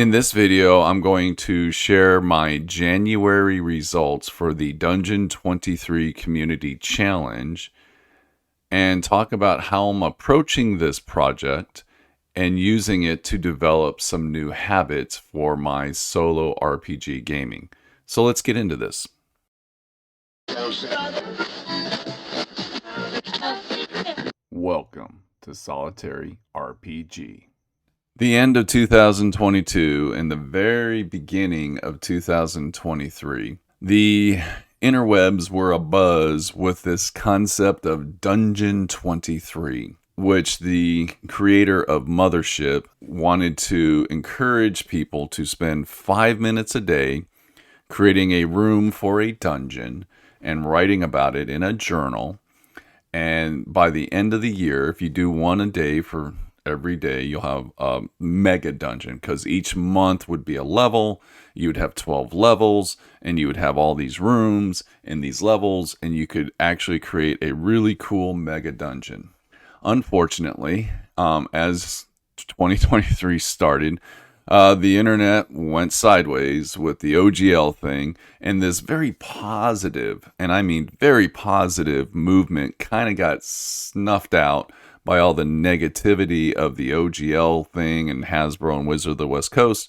In this video, I'm going to share my January results for the Dungeon 23 Community Challenge and talk about how I'm approaching this project and using it to develop some new habits for my solo RPG gaming. So let's get into this. Welcome to Solitary RPG. The end of 2022 and the very beginning of 2023, the interwebs were abuzz with this concept of Dungeon 23, which the creator of Mothership wanted to encourage people to spend 5 minutes a day creating a room for a dungeon and writing about it in a journal. And by the end of the year, if you do one a day for every day, you'll have a mega dungeon, because each month would be a level. You would have 12 levels, and you would have all these rooms and these levels, and you could actually create a really cool mega dungeon. Unfortunately, as 2023 started, the internet went sideways with the OGL thing, and this very positive, and I mean very positive movement kind of got snuffed out by all the negativity of the OGL thing and Hasbro and Wizard of the West Coast.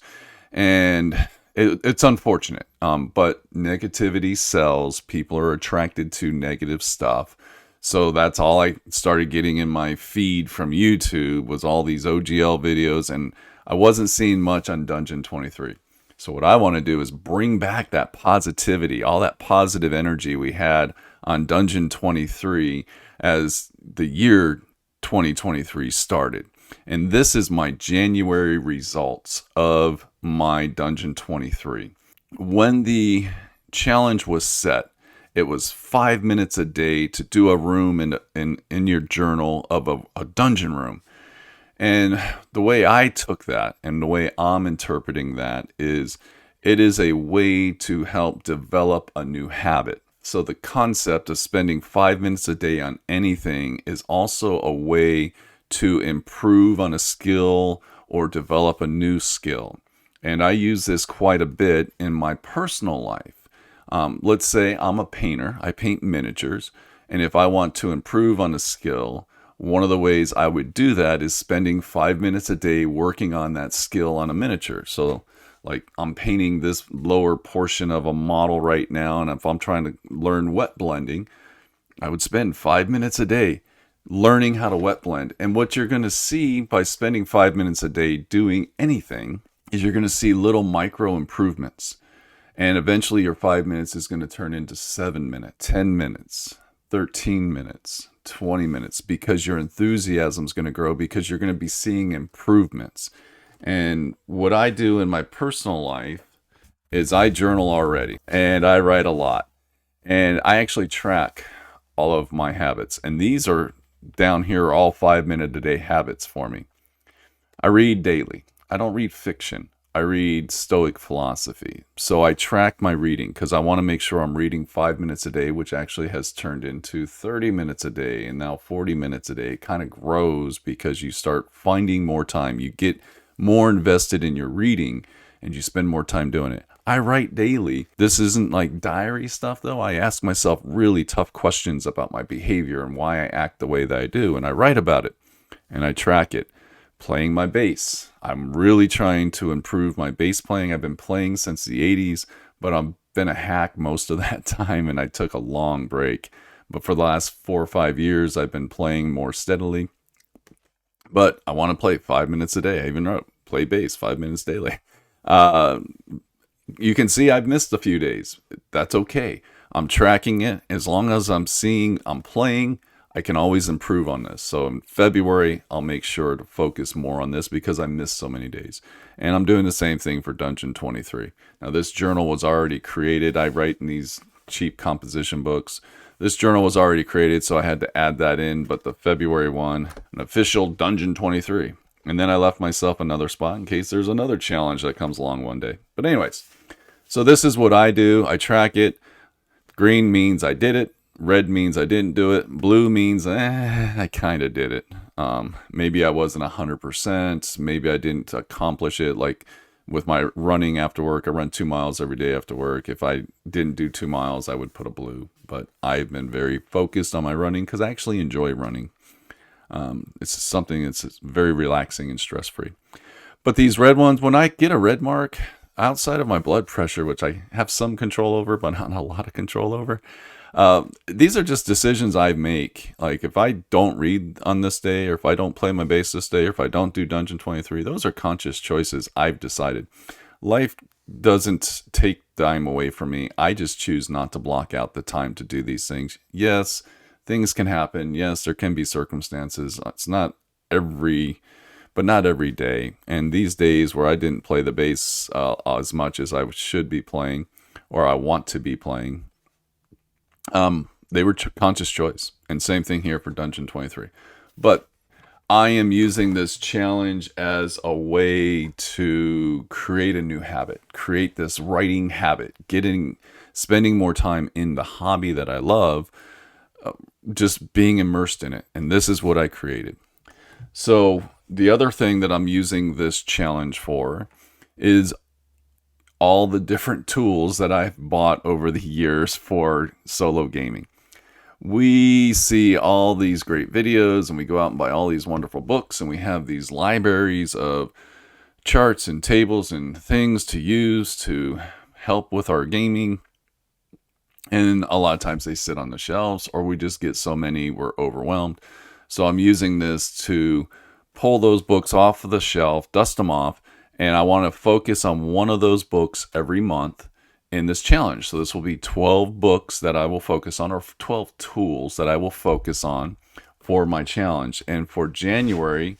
And it's unfortunate, but negativity sells. People are attracted to negative stuff. So that's all I started getting in my feed from YouTube was all these OGL videos, and I wasn't seeing much on Dungeon 23. So what I want to do is bring back that positivity, all that positive energy we had on Dungeon 23 as the year 2023 started. And this is my January results of my Dungeon 23. When the challenge was set, it was 5 minutes a day to do a room in your journal of a dungeon room. And the way I took that and the way I'm interpreting that is it is a way to help develop a new habit. So the concept of spending 5 minutes a day on anything is also a way to improve on a skill or develop a new skill. And I use this quite a bit in my personal life. Let's say I'm a painter. I paint miniatures. And if I want to improve on a skill, one of the ways I would do that is spending 5 minutes a day working on that skill on a miniature. So like I'm painting this lower portion of a model right now, and if I'm trying to learn wet blending, I would spend 5 minutes a day learning how to wet blend. And what you're going to see by spending 5 minutes a day doing anything is you're going to see little micro improvements. And eventually your 5 minutes is going to turn into 7 minutes, 10 minutes, 13 minutes, 20 minutes, because your enthusiasm is going to grow, because you're going to be seeing improvements. And what I do in my personal life is I journal already, and I write a lot, and I actually track all of my habits. And these are down here, all 5 minute a day habits for me. I read daily. I don't read fiction. I read Stoic philosophy. So I track my reading because I want to make sure I'm reading 5 minutes a day, which actually has turned into 30 minutes a day and now 40 minutes a day. It kind of grows because you start finding more time. You get more invested in your reading and you spend more time doing it. I write daily. This isn't like diary stuff though. I ask myself really tough questions about my behavior and why I act the way that I do. And I write about it and I track it. Playing my bass. I'm really trying to improve my bass playing. I've been playing since the 80s, but I've been a hack most of that time and I took a long break. But for the last 4 or 5 years, I've been playing more steadily. But I want to play 5 minutes a day. I even wrote play bass 5 minutes daily. You can see I've missed a few days. That's okay. I'm tracking it. As long as I'm seeing I'm playing, I can always improve on this. So in February, I'll make sure to focus more on this because I missed so many days. And I'm doing the same thing for Dungeon 23. Now this journal was already created. I write in these cheap composition books. This journal was already created, so I had to add that in. But the February one, an official Dungeon 23. And then I left myself another spot in case there's another challenge that comes along one day. But anyways, so this is what I do. I track it. Green means I did it. Red means I didn't do it. Blue means I kind of did it. Maybe I wasn't 100%. Maybe I didn't accomplish it. Like with my running after work. I run 2 miles every day after work. If I didn't do 2 miles, I would put a blue. But I've been very focused on my running because I actually enjoy running. It's something that's very relaxing and stress free. But these red ones, when I get a red mark, outside of my blood pressure, which I have some control over, but not a lot of control over, these are just decisions I make. Like if I don't read on this day, or if I don't play my base this day, or if I don't do Dungeon 23, those are conscious choices I've decided. Life doesn't take time away from me. I just choose not to block out the time to do these things. Yes, things can happen. Yes, there can be circumstances. It's not but not every day. And these days where I didn't play the bass as much as I should be playing, or I want to be playing, they were conscious choice. And same thing here for Dungeon 23. But I am using this challenge as a way to create a new habit, create this writing habit, spending more time in the hobby that I love, just being immersed in it. And this is what I created. So the other thing that I'm using this challenge for is all the different tools that I've bought over the years for solo gaming. We see all these great videos and we go out and buy all these wonderful books, and we have these libraries of charts and tables and things to use to help with our gaming. And a lot of times they sit on the shelves, or we just get so many we're overwhelmed. So I'm using this to pull those books off of the shelf, dust them off, and I want to focus on one of those books every month in this challenge. So this will be 12 books that I will focus on, or 12 tools that I will focus on for my challenge. And for January,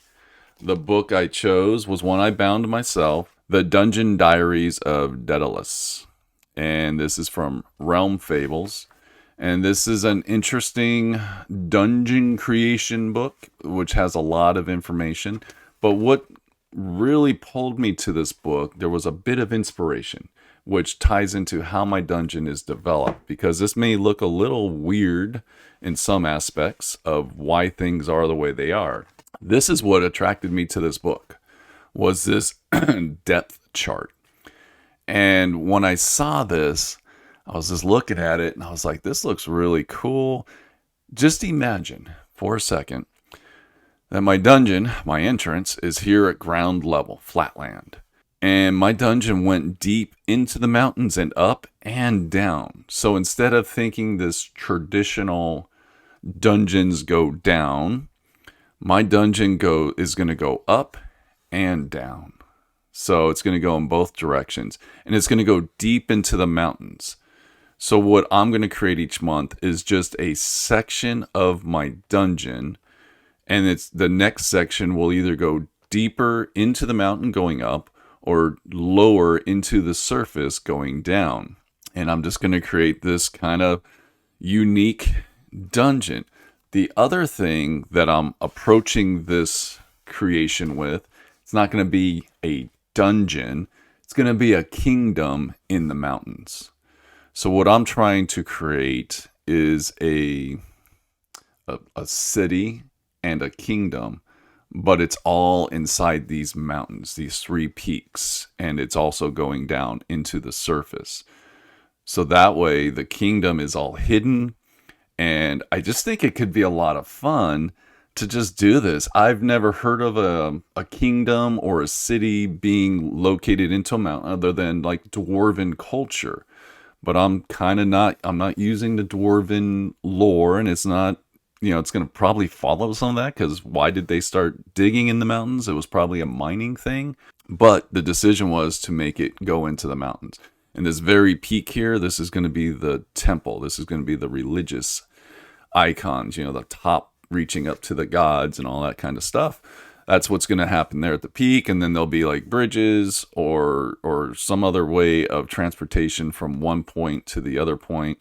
the book I chose was one I bound myself, The Dungeon Diaries of Daedalus. And this is from Realm Fables. And this is an interesting dungeon creation book, which has a lot of information. But what really pulled me to this book, there was a bit of inspiration, which ties into how my dungeon is developed, because this may look a little weird in some aspects of why things are the way they are. This is what attracted me to this book, was this depth chart. And when I saw this, I was just looking at it and I was like, this looks really cool. Just imagine for a second that my dungeon, my entrance, is here at ground level, flatland. And my dungeon went deep into the mountains and up and down. So instead of thinking this traditional dungeons go down, my dungeon is going to go up and down. So it's going to go in both directions. And it's going to go deep into the mountains. So what I'm going to create each month is just a section of my dungeon. And it's the next section will either go deeper into the mountain going up, or lower into the surface going down. And I'm just going to create this kind of unique dungeon. The other thing that I'm approaching this creation with, it's not going to be a dungeon, it's going to be a kingdom in the mountains. So what I'm trying to create is a city and a kingdom, but it's all inside these mountains, these 3 peaks, and it's also going down into the surface. So that way the kingdom is all hidden, and I just think it could be a lot of fun to just do this. I've never heard of a kingdom or a city being located into a mountain other than like dwarven culture. But I'm not using the dwarven lore, and it's not, it's going to probably follow some of that, because why did they start digging in the mountains? It was probably a mining thing. But the decision was to make it go into the mountains. And this very peak here, this is going to be the temple. This is going to be the religious icons, the top reaching up to the gods and all that kind of stuff. That's what's going to happen there at the peak. And then there'll be like bridges or some other way of transportation from one point to the other point.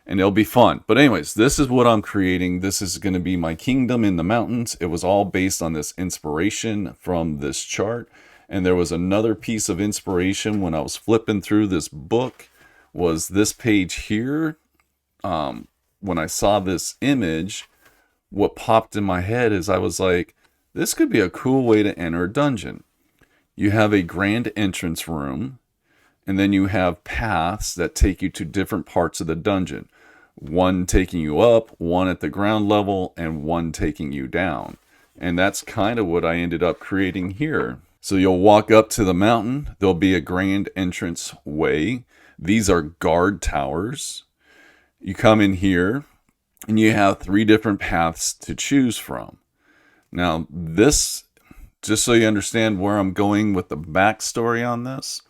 And it'll be fun. But anyways, this is what I'm creating. This is going to be my kingdom in the mountains. It was all based on this inspiration from this chart. And there was another piece of inspiration when I was flipping through this book, was this page here. When I saw this image, what popped in my head is I was like, this could be a cool way to enter a dungeon. you have a grand entrance room, and then you have paths that take you to different parts of the dungeon. One taking you up, one at the ground level, and one taking you down. And that's kind of what I ended up creating here. So you'll walk up to the mountain. There'll be a grand entrance way. These are guard towers. You come in here, and you have 3 different paths to choose from. Now, this, just so you understand where I'm going with the backstory on this,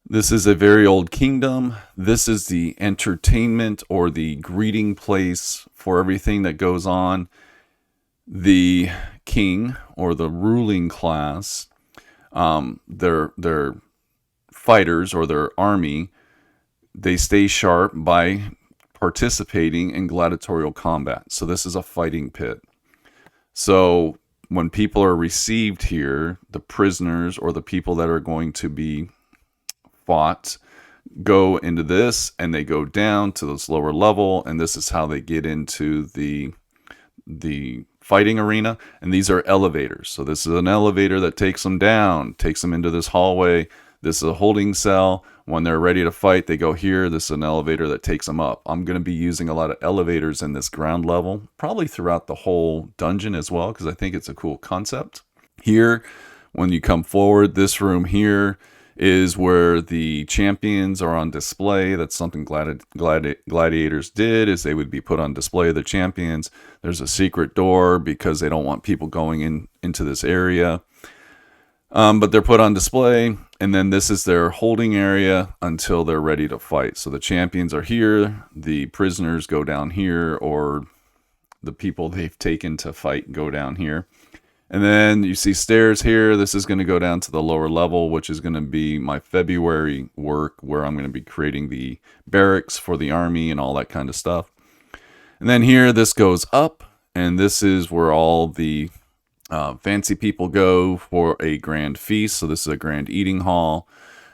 this is a very old kingdom. This is the entertainment or the greeting place for everything that goes on. The king or the ruling class, their fighters or their army, they stay sharp by participating in gladiatorial combat. So this is a fighting pit. So when people are received here, the prisoners or the people that are going to be fought go into this, and they go down to this lower level, and this is how they get into the fighting arena. And these are elevators. So this is an elevator that takes them down, takes them into this hallway. This is a holding cell. When they're ready to fight, they go here. This is an elevator that takes them up. I'm going to be using a lot of elevators in this ground level, probably throughout the whole dungeon as well, because I think it's a cool concept. Here, when you come forward, this room here is where the champions are on display. That's something gladiators did, is they would be put on display, the champions. There's a secret door because they don't want people going into this area. But they're put on display, and then this is their holding area until they're ready to fight. So the champions are here, the prisoners go down here, or the people they've taken to fight go down here. And then you see stairs here. This is going to go down to the lower level, which is going to be my February work, where I'm going to be creating the barracks for the army and all that kind of stuff. And then here, this goes up, and this is where all the fancy people go for a grand feast. So this is a grand eating hall.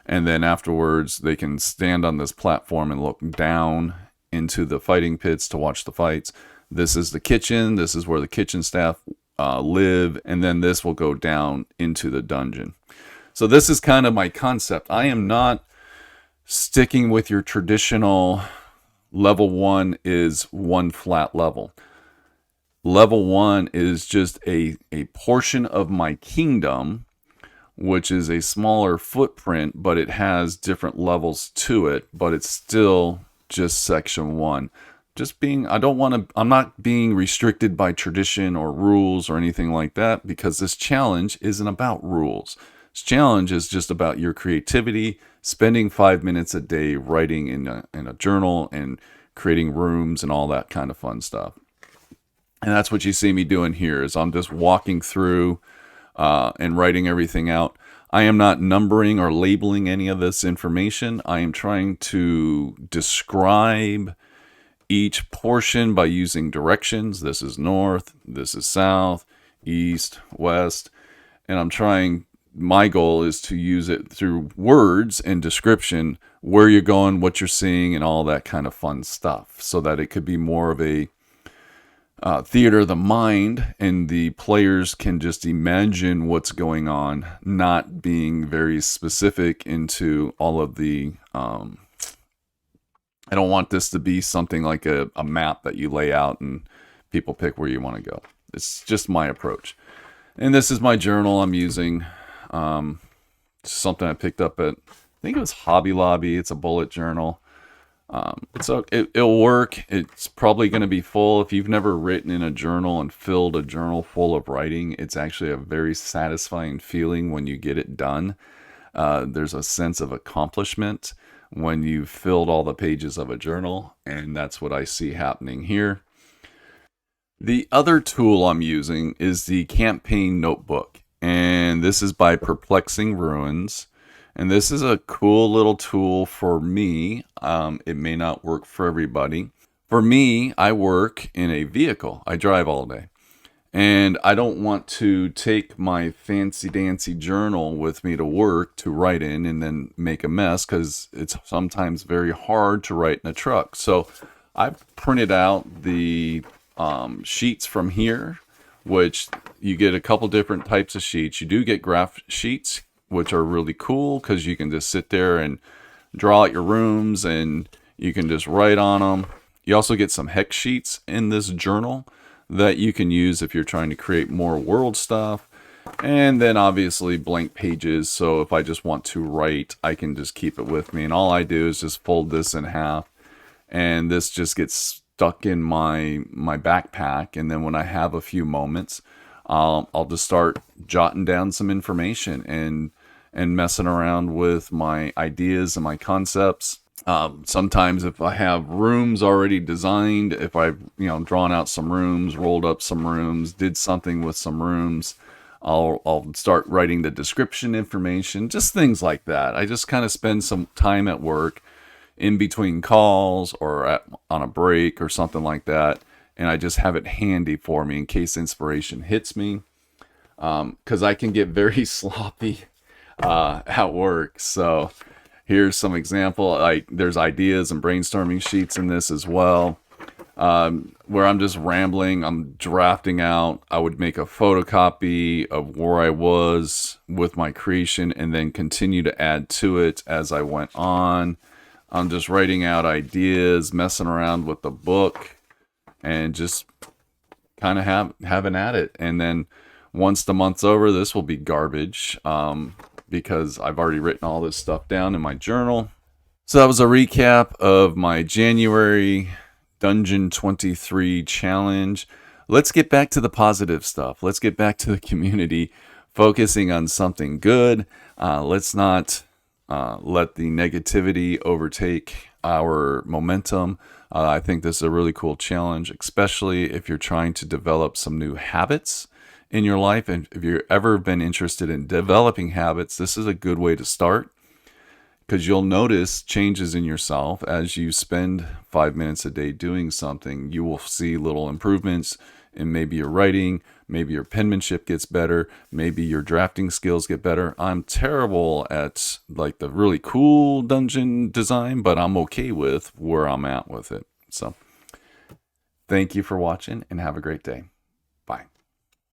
And then afterwards, they can stand on this platform and look down into the fighting pits to watch the fights. This is the kitchen. This is where the kitchen staff live, and then this will go down into the dungeon. So this is kind of my concept. I am not sticking with your traditional level 1 is one flat level. Level 1 is just a portion of my kingdom, which is a smaller footprint, but it has different levels to it, but it's still just section 1. I'm not being restricted by tradition or rules or anything like that, because this challenge isn't about rules. This challenge is just about your creativity, spending 5 minutes a day writing in a journal and creating rooms and all that kind of fun stuff. And that's what you see me doing here, is I'm just walking through and writing everything out. I am not numbering or labeling any of this information. I am trying to describe each portion by using directions. This is north, this is south, east, west, and my goal is to use it through words and description, where you're going, what you're seeing, and all that kind of fun stuff, so that it could be more of a theater of the mind, and the players can just imagine what's going on, not being very specific into all of the I don't want this to be something like a map that you lay out and people pick where you want to go. It's just my approach. And this is my journal I'm using. Something I picked up at, I think it was Hobby Lobby. It's a bullet journal. It'll work. It's probably going to be full. If you've never written in a journal and filled a journal full of writing, it's actually a very satisfying feeling when you get it done. There's a sense of accomplishment when you've filled all the pages of a journal, and that's what I see happening here. The other tool I'm using is the campaign notebook, and this is by Perplexing Ruins, and this is a cool little tool for me. It may not work for everybody. For me, I work in a vehicle. I drive all day. And I don't want to take my fancy-dancy journal with me to work to write in and then make a mess, because it's sometimes very hard to write in a truck. So I've printed out the sheets from here, which you get a couple different types of sheets. You do get graph sheets, which are really cool because you can just sit there and draw out your rooms and you can just write on them. You also get some hex sheets in this journal that you can use if you're trying to create more world stuff. And then obviously blank pages. So if I just want to write, I can just keep it with me. And all I do is just fold this in half. And this just gets stuck in my backpack. And then when I have a few moments, I'll just start jotting down some information and messing around with my ideas and my concepts. Sometimes if I have rooms already designed, if I've drawn out some rooms, rolled up some rooms, did something with some rooms, I'll start writing the description information, just things like that. I just kind of spend some time at work in between calls or on a break or something like that, and I just have it handy for me in case inspiration hits me, because I can get very sloppy at work. So here's some example. There's ideas and brainstorming sheets in this as well, where I'm just rambling. I'm drafting out. I would make a photocopy of where I was with my creation and then continue to add to it as I went on. I'm just writing out ideas, messing around with the book, and just kind of having at it. And then once the month's over, this will be garbage, because I've already written all this stuff down in my journal. So that was a recap of my January Dungeon 23 challenge. Let's get back to the positive stuff. Let's get back to the community, focusing on something good. Let's not let the negativity overtake our momentum. I think this is a really cool challenge, especially if you're trying to develop some new habits in your life. And if you've ever been interested in developing habits, this is a good way to start, because you'll notice changes in yourself as you spend 5 minutes a day doing something. You will see little improvements in maybe your writing, maybe your penmanship gets better, maybe your drafting skills get better. I'm terrible at like the really cool dungeon design, but I'm okay with where I'm at with it. So thank you for watching and have a great day. Bye.